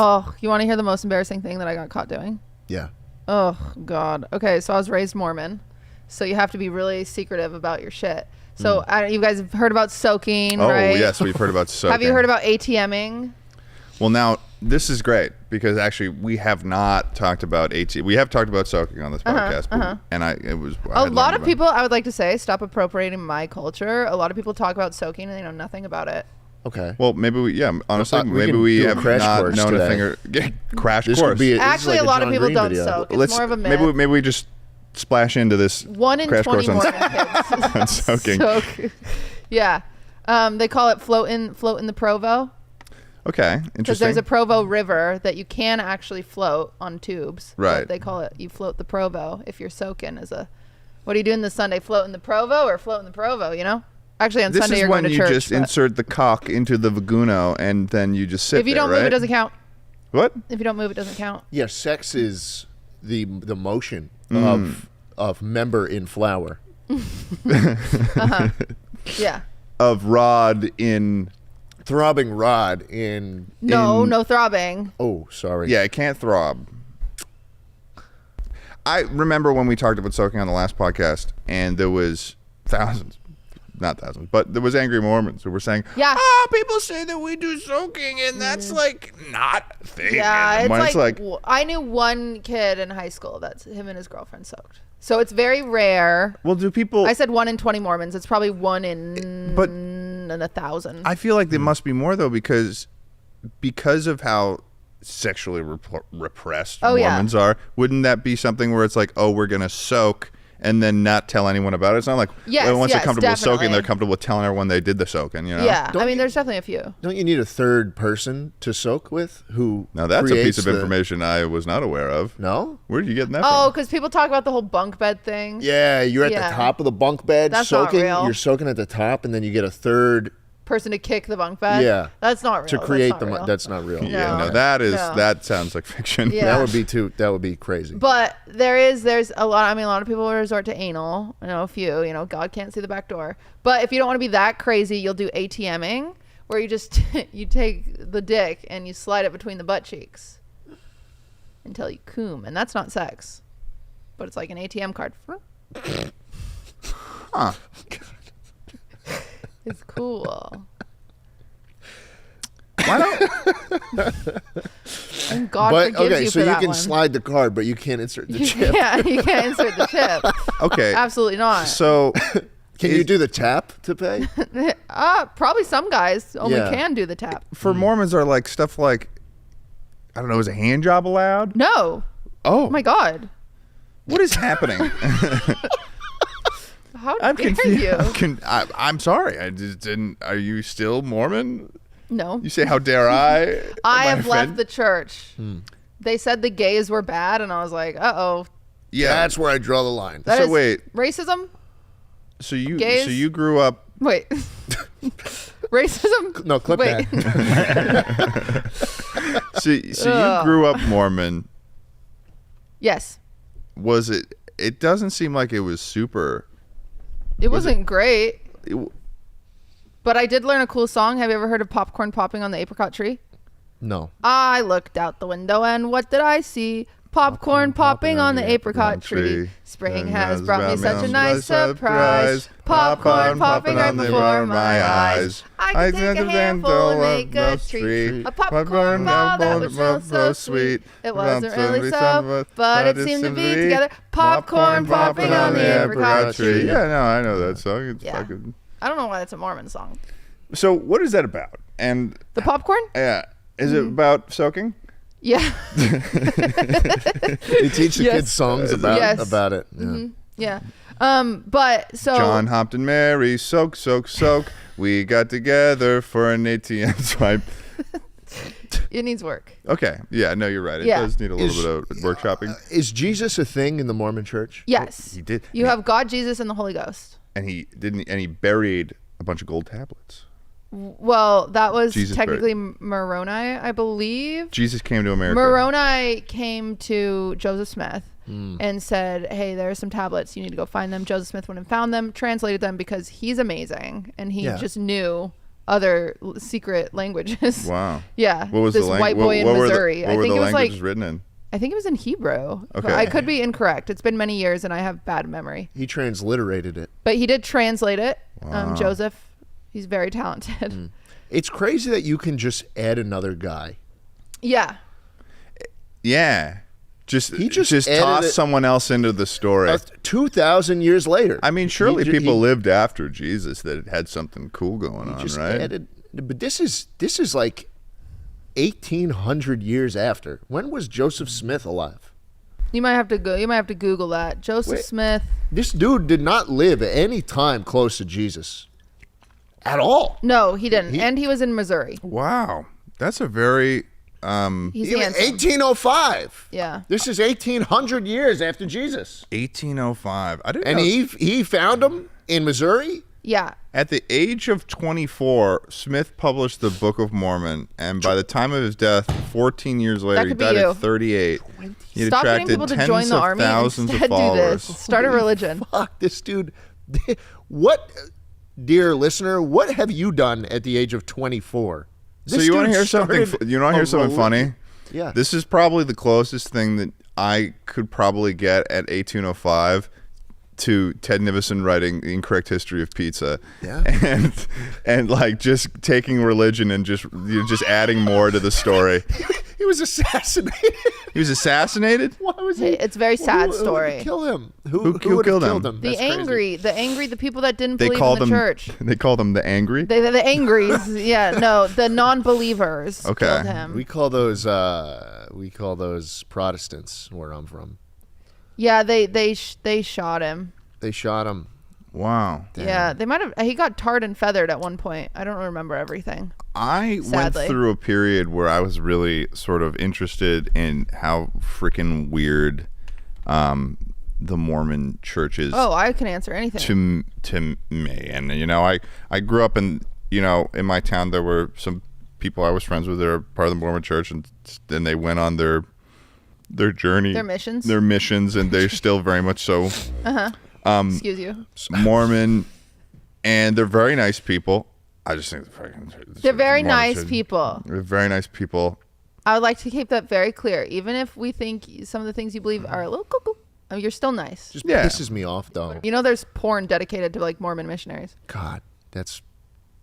Oh, you want to hear the most embarrassing thing that I got caught doing? Yeah. Oh, God. Okay, so I was raised Mormon. So you have to be really secretive about your shit. So you guys have heard about soaking, right? Oh, yes, we've heard about soaking. Have you heard about ATMing? Well, now, this is great because actually we have not talked about We have talked about soaking on this podcast. And a lot of people, I would like to say, stop appropriating my culture. A lot of people talk about soaking and they know nothing about it. Okay. Well, maybe honestly, maybe we have not known a thing or crash course. Actually, a lot of people don't soak. It's more of a myth. Maybe we just splash into this 1 in crash 20 course Mormon kids. on soaking. Yeah. They call it float in the Provo. Okay, interesting. Because there's a Provo River that you can actually float on tubes. Right. They call it, you float the Provo if you're soaking what are you doing this Sunday? Float in the Provo or float in the Provo, you know? Actually, on Sunday you're going to church. This is when you just insert the cock into the vaguna and then you just sit there, if you don't move, it doesn't count. What? If you don't move, it doesn't count. Yeah, sex is the motion of member in flower. Yeah. Of rod in... Throbbing rod in... No throbbing. Oh, sorry. Yeah, it can't throb. I remember when we talked about soaking on the last podcast and there was not thousands, but there was angry Mormons who were saying, people say that we do soaking and that's like not a thing. Yeah, it's like I knew one kid in high school that's him and his girlfriend soaked. So it's very rare. Well, do people... I said 1 in 20 Mormons. It's probably 1 in 1,000. I feel like there must be more though because of how sexually repressed Mormons are. Wouldn't that be something where it's like, oh, we're gonna soak and then not tell anyone about it? It's not like once they're comfortable with soaking, they're comfortable with telling everyone they did the soaking, you know? Yeah, I mean, there's definitely a few. Don't you need a third person to soak with who Now that's a piece of information I was not aware of. No? Where did you get that from? Oh, because people talk about the whole bunk bed thing. Yeah, you're at the top of the bunk bed soaking. Not real. You're soaking at the top and then you get a third person to kick the bunk bed. Yeah. That's not real. To create that's not real. Yeah, that sounds like fiction. Yeah. That would be crazy. But there's a lot of people resort to anal. I know a few, God can't see the back door. But if you don't want to be that crazy, you'll do ATMing where you just you take the dick and you slide it between the butt cheeks until you coom, and that's not sex. But it's like an ATM card. Huh. It's cool. Why don't? And God forgives you so for you that can one. slide the card, but you can't insert the chip. Yeah, you can't insert the chip. Okay. Absolutely not. So, can you do the tap to pay? Probably some guys only can do the tap. For Mormons, are like stuff like, I don't know, is a hand job allowed? No. Oh my God. What is happening? How dare you? I'm sorry. I just didn't. Are you still Mormon? No. You say, how dare I? I have left the church. They said the gays were bad, and I was like, uh-oh. Yeah. That's where I draw the line. So wait. Racism? So you grew up... Wait. Racism? No, clip that. So you grew up Mormon. Yes. Was it... It doesn't seem like it was super... It wasn't great. But I did learn a cool song. Have you ever heard of popcorn popping on the apricot tree? No. I looked out the window and what did I see? Popcorn popping on the apricot tree. Spring has brought me such a nice surprise. Popcorn popping right before my eyes. I could take a handful and make a treat. A popcorn ball that would smell so sweet. It wasn't really so, but it seemed to be together. Popcorn popping on the apricot tree. Yeah, no, I know that song. It's fucking... I don't know why it's a Mormon song. So what is that about? And the popcorn? Yeah. Is it about soaking? Yeah. They teach the kids songs about it. Yeah. Mm-hmm. Yeah. But so John hopped and Mary, soak, soak, soak. We got together for an ATM swipe. It needs work. Okay. Yeah, no, you're right. It does need a little bit of workshopping. Is Jesus a thing in the Mormon church? Yes. He did. You have God, Jesus, and the Holy Ghost. And he buried a bunch of gold tablets. Well, that was Jesus technically Moroni, I believe. Jesus came to America. Moroni came to Joseph Smith and said, hey, there are some tablets. You need to go find them. Joseph Smith went and found them, translated them because he's amazing. And he just knew other secret languages. Wow. Yeah. What was this the white boy in Missouri. What were the was languages written in? I think it was in Hebrew. Okay. I could be incorrect. It's been many years and I have bad memory. He transliterated it. But he did translate it. Wow. Joseph, he's very talented. It's crazy that you can just add another guy. Yeah. Yeah. Just added toss someone else into the story. 2,000 years later. I mean, surely people lived after Jesus that had something cool going on, right? But this is like 1,800 years after. When was Joseph Smith alive? You might have to go. You might have to Google that. Joseph Smith. This dude did not live at any time close to Jesus. At all. No, he didn't. And he was in Missouri. Wow. That's a very... He's 1805. Yeah. This is 1,800 years after Jesus. 1805. I didn't And know. he found him in Missouri? Yeah. At the age of 24, Smith published the Book of Mormon, and by the time of his death, 14 years later, he died at 38. He Stop getting attracted people to join tens the of army and thousands of instead do followers. this. Start a religion. Fuck, this dude. What, dear listener, what have you done at the age of 24? So you want to hear something? You want to hear something funny? Yeah. This is probably the closest thing that I could probably get at 1805 to Ted Nivison writing The Incorrect History of Pizza. Yeah. And like just taking religion and just adding more to the story. He was assassinated. He was assassinated? Why was he? It's a very sad story. Who would kill him? Who Who would killed have him? killed him? The That's angry, the people that didn't They believe called in the them church. They called them the angry? The angries. Yeah, no, the non-believers Okay. killed him. We call those Protestants where I'm from. Yeah, they shot him. They shot him. Wow. Damn. Yeah, they might have. He got tarred and feathered at one point. I don't remember everything. I Sadly. went through a period where I was really sort of interested in how freaking weird the Mormon church is. Oh, I can answer anything. To me. And you know, I grew up in my town. There were some people I was friends with that are part of the Mormon church, and then they went on their journey, Their missions, and they're still very much so excuse you, Mormon, and they're very nice people. I just think they're very Mormon nice church- people. They're very nice people. I would like to keep that very clear. Even if we think some of the things you believe are a little cuckoo, you're still nice. Just Yeah. pisses me off, though. You know, there's porn dedicated to like Mormon missionaries. God, that's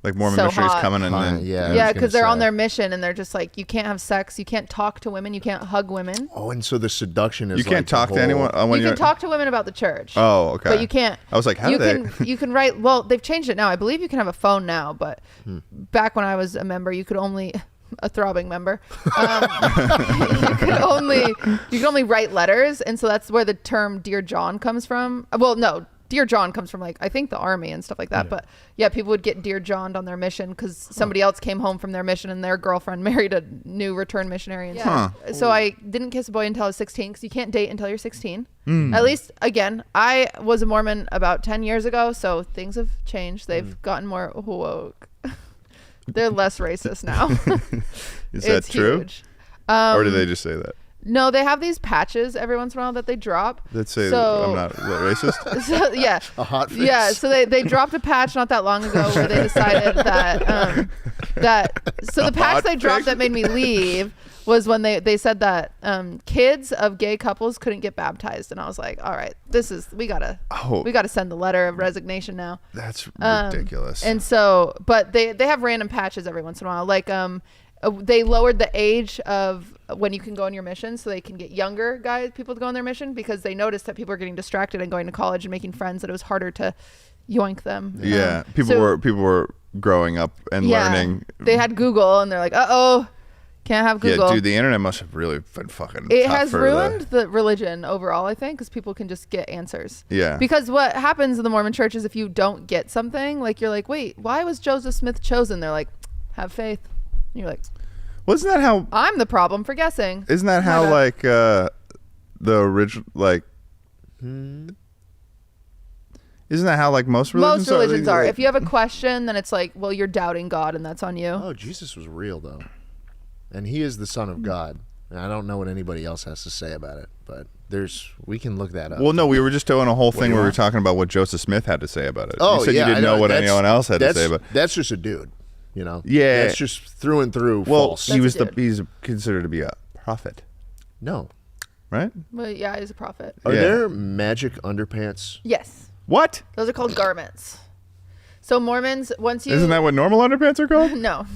Like Mormon So missionaries hot. coming and then yeah. Yeah, because they're on their mission and they're just like, you can't have sex, you can't talk to women, you can't hug women. Oh, and so the seduction is you can't like talk the to anyone whole- when You you're can talk to women about the church. Oh, okay. But you can't. I was like, how you do they? can you can write. Well, they've changed it now. I believe you can have a phone now, but back when I was a member, you could only a throbbing member. You could only write letters, and so that's where the term "Dear John" comes from. Well, no. Dear John comes from like I think the army and stuff like that, but yeah, people would get Dear John'd on their mission because somebody else came home from their mission and their girlfriend married a new return missionary. And stuff. So I didn't kiss a boy until I was 16 because you can't date until you're 16. At least, again, I was a Mormon about 10 years ago, so things have changed. They've gotten more woke. They're less racist now. Is that It's true? huge. Or do they just say that? No, they have these patches every once in a while that they drop. That say So- I'm not racist? So, yeah. A hot face. Yeah, so they dropped a patch not that long ago where they decided that so the patch hot they dropped fix? that made me leave was when they said that kids of gay couples couldn't get baptized, and I was like, all right, we gotta send the letter of resignation now. That's ridiculous. And so, but they have random patches every once in a while, like they lowered the age of when you can go on your mission so they can get younger people to go on their mission because they noticed that people were getting distracted and going to college and making friends, that it was harder to yoink them. Yeah, people were growing up and learning. They had Google and they're like, can't have Google. Yeah, dude, the internet must have really been fucking. It tough has for ruined the religion overall, I think, because people can just get answers. Yeah. Because what happens in the Mormon church is if you don't get something, like you're like, wait, why was Joseph Smith chosen? They're like, have faith. And you're like, Wasn't that how? I'm the problem for guessing. Isn't that how like the original like? Isn't that how like most religions? Most religions are. Like, If you have a question, then it's like, well, you're doubting God, and that's on you. Oh, Jesus was real, though. And he is the Son of God. And I don't know what anybody else has to say about it, but we can look that up. Well, no, we were just doing a whole thing you where we were want? talking about what Joseph Smith had to say about it. Oh, you said yeah, you didn't know what anyone else had to that's- say about it. That's just a dude. You know, Yeah. that's just through and through Well, false. he's considered to be a prophet, No, right? Well, yeah, he's a prophet. are Yeah. there magic underpants? Yes. What? Those are called garments. So Mormons, once you... Isn't that what normal underpants are called? No.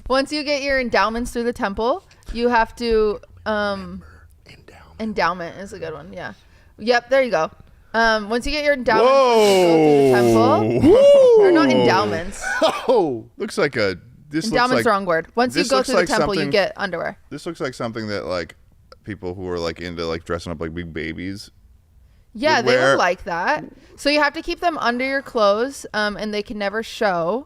Once you get your endowments through the temple, you have to... Endowment is a good one, yeah. Yep, there you go. Once you get your endowments, you go through the temple. They're not endowments. Oh, Looks like a... Endowment's the wrong word. Once you this go looks through the like temple, you something- get underwear. This looks like something that like people who are like into like dressing up like big babies. Yeah, would they wear. would like that. So you have to keep them under your clothes, and they can never show.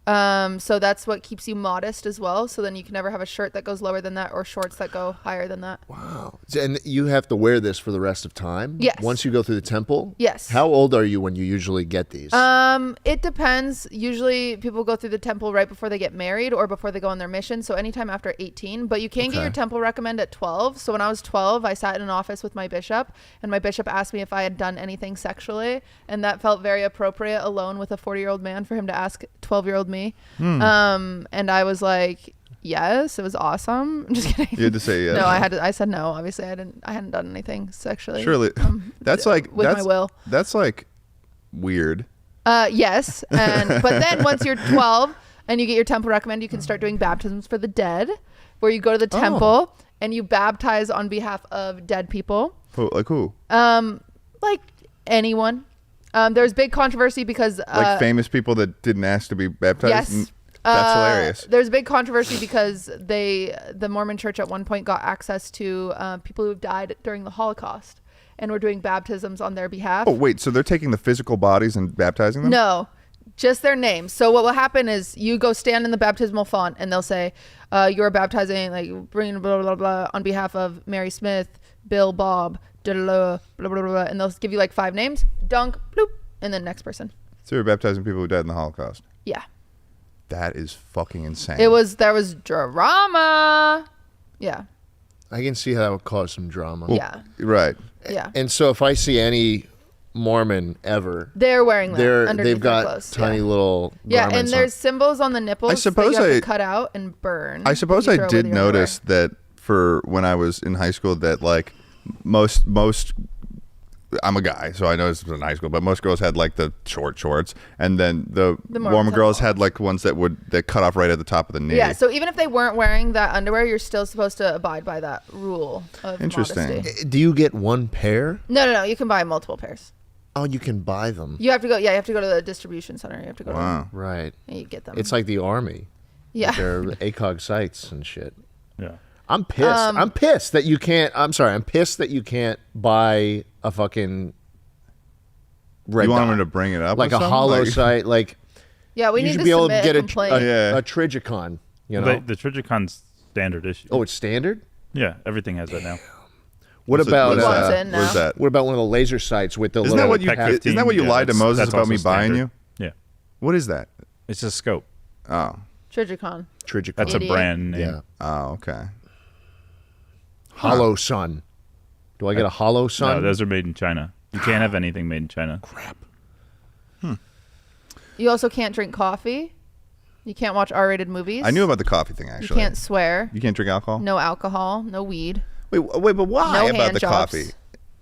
So that's what keeps you modest as well. So then you can never have a shirt that goes lower than that or shorts that go higher than that. wow. And you have to wear this for the rest of time? Yes. Once you go through the temple? Yes. How old are you when you usually get these? It depends. Usually people go through the temple right before they get married or before they go on their mission. So anytime after 18, but you can get your temple recommend at 12. So when I was 12, I sat in an office with my bishop, and my bishop asked me if I had done anything sexually. And that felt very appropriate alone with a 40-year-old man for him to ask 12-year-old me. And I was like, yes, it was awesome. I'm just kidding. You had to say yes. No, I said no. Obviously I hadn't done anything sexually. Surely, that's like with that's, my will. That's like weird. Yes, but then once you're 12 and you get your temple recommend, you can start doing baptisms for the dead, where you go to the temple and you baptize on behalf of dead people. Like who? Like anyone. There's big controversy because Like famous people that didn't ask to be baptized. yes. That's hilarious. There's big controversy because the Mormon Church at one point got access to people who have died during the Holocaust and were doing baptisms on their behalf. Oh wait, so they're taking the physical bodies and baptizing them? No, just their names. So what will happen is you go stand in the baptismal font and they'll say, you're baptizing, like, bringing blah, blah, blah, on behalf of Mary Smith, Bill, Bob, blah, blah, blah, blah, blah, and they'll give you like 5 names, dunk, bloop, and then next person. So you're baptizing people who died in the Holocaust. Yeah. That is fucking insane. There was drama. Yeah. I can see how that would cause some drama. Yeah. Right. Yeah. And so if I see any Mormon ever, They're wearing that underneath they've got their clothes. tiny little Yeah, garments and there's symbols on the nipples I suppose that you have I- to cut out and burn. I suppose You I throw did with your underwear. notice that for when I was in high school that like most I'm a guy, so I know this was in high school, but most girls had like the short shorts, and then the Mormons Mormon had girls long. had like ones that cut off right at the top of the knee. Yeah, so even if they weren't wearing that underwear, you're still supposed to abide by that rule of Interesting. modesty. Do you get one pair? No. You can buy multiple pairs. Oh, you can buy them. You have to go. Yeah, you have to go to the distribution center. You have to go Wow. Right. to and you get them. It's like the army. yeah. They're ACOG sites and shit. Yeah. I'm pissed. I'm pissed that you can't. I'm sorry. I'm pissed that you can't buy a fucking red You want dot. me to bring it up? like with a something? hollow Like- site. Like Yeah, we you need should to be able submit to get a complaint. Yeah. a Trigicon. You know. The Trigicon's standard issue. Oh, it's standard. Yeah, everything has that now. What What's it- about what is What's that? in What is now? that? what about one of the laser sites with the Isn't little that what you? Tech Isn't 15, that what you yeah, lied to that's- Moses that's about me also buying standard. you? Yeah. What is that? It's a scope. Oh. Trigicon. Trigicon? That's a Idiot. brand name. yeah. Oh, okay. Hollow Sun. Do I get a Hollow Sun? No, those are made in China. You can't have anything made in China. Crap. You also can't drink coffee. You can't watch R-rated movies. I knew about the coffee thing You actually. can't swear. You can't drink alcohol. No alcohol. No weed. Wait, but why No about hand the jobs. coffee?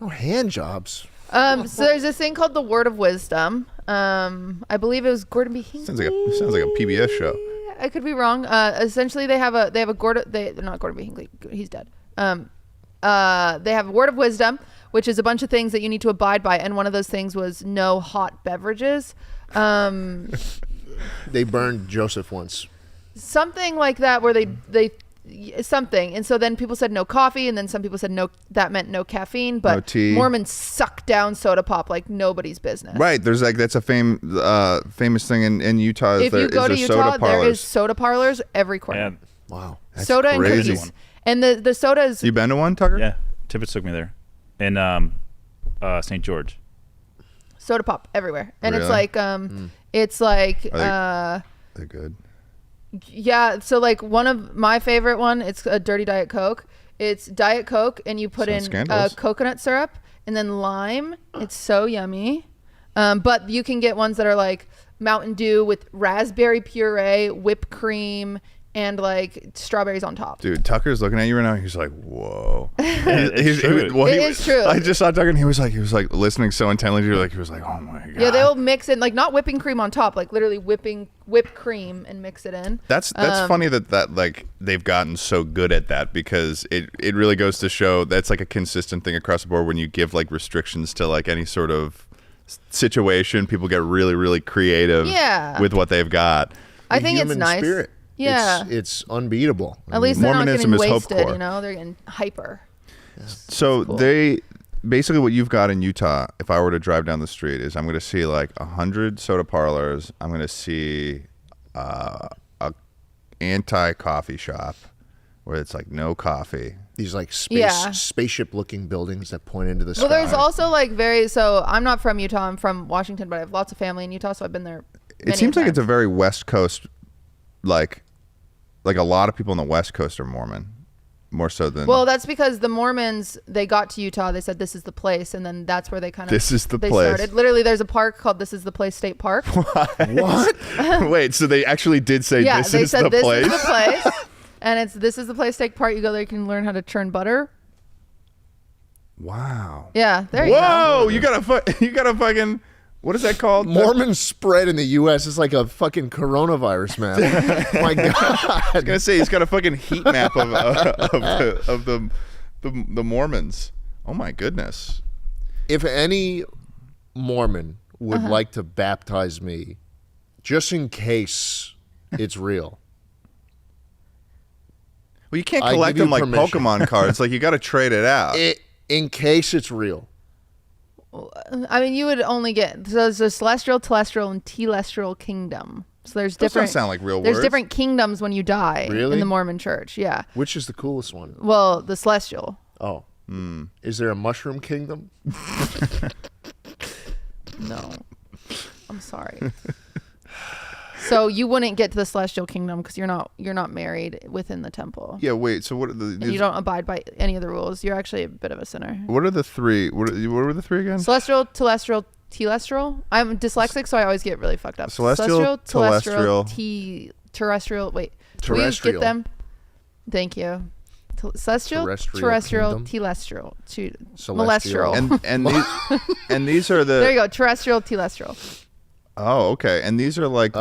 No hand jobs. So there's this thing called the Word of Wisdom. I believe it was Gordon B. Hinckley. Sounds like a PBS show. I could be wrong. Essentially, they have a Gordon. They're not Gordon B. Hinckley. He's dead. They have a Word of Wisdom, which is a bunch of things that you need to abide by, and one of those things was no hot beverages. They burned Joseph once. Something like that, where they something, and so then people said no coffee, and then some people said no, that meant no caffeine, but No tea. Mormons suck down soda pop like nobody's business. Right. There's like that's a famous thing in Utah. If you go to Utah, soda there parlors. is soda parlors every corner. Yeah. Wow. That's Soda crazy. and cookies. And the soda is You been to one, Tucker? Yeah. Tippett took me there. In St. George. soda pop everywhere, and Really? it's like it's like They're good. yeah. So like one of my favorite one, it's a dirty Diet Coke. It's Diet Coke, and you put Sounds in scandalous. coconut syrup and then lime. It's so yummy. But you can get ones that are like Mountain Dew with raspberry puree, whipped cream, and like strawberries on top. Dude, Tucker's looking at you right now. He's like, "Whoa!" It is true. I just saw Tucker, and he was like listening so intently to you, like he was like, "Oh my god!" Yeah, they'll mix it like not whipping cream on top, like literally whipped cream and mix it in. That's funny that like they've gotten so good at that, because it really goes to show that's like a consistent thing across the board. When you give like restrictions to like any sort of situation, people get really, really creative with what they've got. I think it's nice. Spirit. Yeah, it's unbeatable. At least they're Mormonism not getting is wasted. hopecore. You know, they're getting hyper. Yeah. So cool. They basically, what you've got in Utah, if I were to drive down the street, is I'm going to see like 100 soda parlors. I'm going to see a anti-coffee shop where it's like no coffee. These like spaceship-looking buildings that point into the sky. Well, there's also like so I'm not from Utah. I'm from Washington, but I have lots of family in Utah, so I've been there. It seems like it's a very West Coast, like a lot of people on the West Coast are Mormon, more so than. Well, that's because the Mormons, they got to Utah, they said this is the place, and then that's where they kind of. This is the place. Started. Literally, there's a park called This Is the Place State Park. What? Wait, so they actually did say this is the place? This is the place, and This Is the Place State Park. You go there, you can learn how to churn butter. Wow. Yeah, there you go. Whoa, you got a fucking. What is that called? Mormon spread in the U.S. is like a fucking coronavirus map. My God. I was gonna say he's got a fucking heat map of the Mormons. Oh my goodness. If any Mormon would like to baptize me, just in case it's real. Well, you can't collect them like permission. Pokemon cards. Like you got to trade it out. In case it's real. I mean, you would only get there's a celestial, telestial, and telestial kingdom. So there's different. Those don't sound like real words. There's different kingdoms when you die. Really? In the Mormon Church, yeah. Which is the coolest one? Well, the celestial. Oh, is there a mushroom kingdom? No, I'm sorry. So you wouldn't get to the celestial kingdom because you're not married within the temple. Yeah, wait. So what are and you don't abide by any of the rules. You're actually a bit of a sinner. What are the three? What were the three again? Celestial, telestial, telestial. I'm dyslexic, so I always get really fucked up. Celestial, telestial, terrestrial. Wait, terrestrial. Get them. Thank you. Celestial, terrestrial, telestial, celestial. And these are the. There you go. Terrestrial, telestial. Oh, okay. And these are like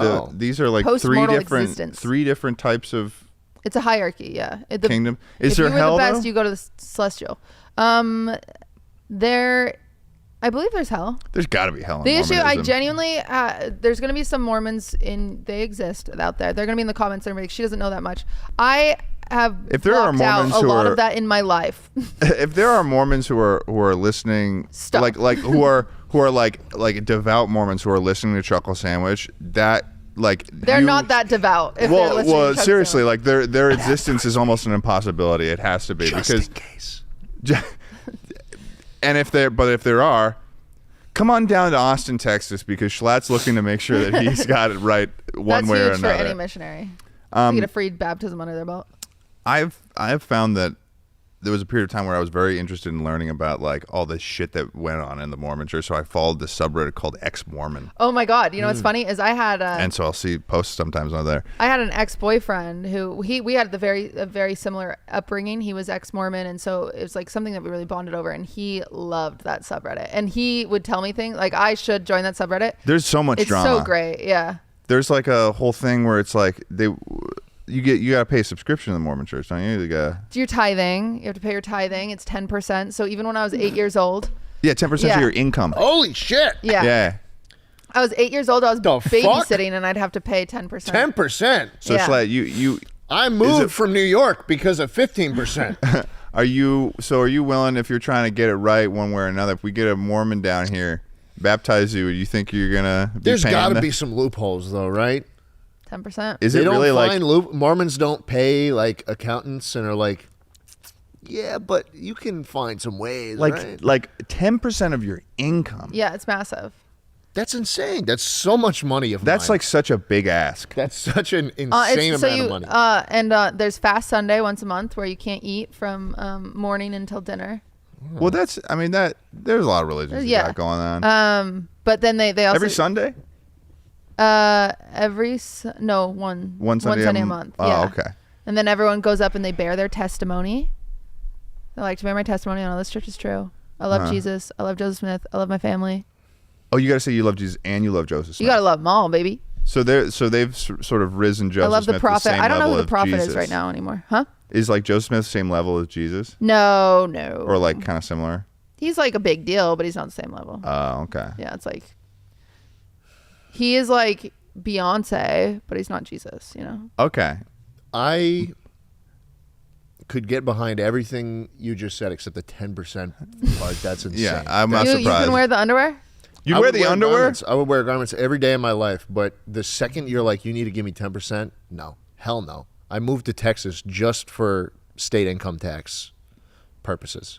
three different types of. It's a hierarchy, yeah. Kingdom. Is if there you were hell? The best, though? You go to the celestial. I believe there's hell. There's got to be hell. The issue, I genuinely, there's going to be some Mormons they exist out there. They're going to be in the comments. They're like, she doesn't know that much. I have if there are Mormons out a lot of that in my life. If there are Mormons who are listening, like who are like devout Mormons who are listening to Chuckle Sandwich, that like they're not that devout. Well, seriously, like their existence is almost an impossibility. It has to be just because. In case. And if there are, come on down to Austin, Texas, because Schlatt's looking to make sure that he's got it right one way or another. That's huge for any missionary. To get a free baptism under their belt. I've found that there was a period of time where I was very interested in learning about like all the shit that went on in the Mormon church. So I followed this subreddit called Ex-Mormon. Oh my God! You know what's funny is I had and so I'll see posts sometimes on there. I had an ex-boyfriend who we had a very similar upbringing. He was ex-Mormon, and so it was like something that we really bonded over. And he loved that subreddit, and he would tell me things like I should join that subreddit. There's so much drama. It's so great, yeah. There's like a whole thing where it's like you gotta pay a subscription to the Mormon church, don't you? Do your tithing. You have to pay your tithing. It's 10%. So even when I was 8 years old. Yeah, 10% of your income. Holy shit. Yeah. I was 8 years old. I was babysitting, and I'd have to pay 10%. 10%. So it's like you. I moved from New York because of 15%. Are you willing, if you're trying to get it right one way or another, if we get a Mormon down here, baptize you, you think you're gonna? There's got to be some loopholes, though, right? 10%. Is it really like Mormons don't pay like accountants and are like, yeah, but you can find some ways, right? Like 10% of your income. Yeah, it's massive. That's insane. That's so much money. That's like such a big ask. That's such an insane amount of money. And there's Fast Sunday once a month where you can't eat from morning until dinner. Well, there's a lot of religions got going on. But then they also every Sunday. One Sunday a month. Oh, yeah. okay. And then everyone goes up and they bear their testimony. I like to bear my testimony. I know this church is true. I love Jesus. I love Joseph Smith. I love my family. Oh, you got to say you love Jesus and you love Joseph Smith. You got to love them all, baby. So they've sort of risen Joseph I love Smith the prophet. same I don't know level who the of prophet Jesus. is right now anymore. Huh? Is like Joseph Smith the same level as Jesus? No. Or like kind of similar? He's like a big deal, but he's not the same level. Oh, okay. Yeah, it's like he is like Beyonce, but he's not Jesus, you know? Okay. I could get behind everything you just said except the 10% part. That's insane. Yeah, I'm not You surprised. can wear the underwear? You I wear would the underwear? Garments. I would wear garments every day of my life, but the second you're like, you need to give me 10%, no. Hell no. I moved to Texas just for state income tax purposes.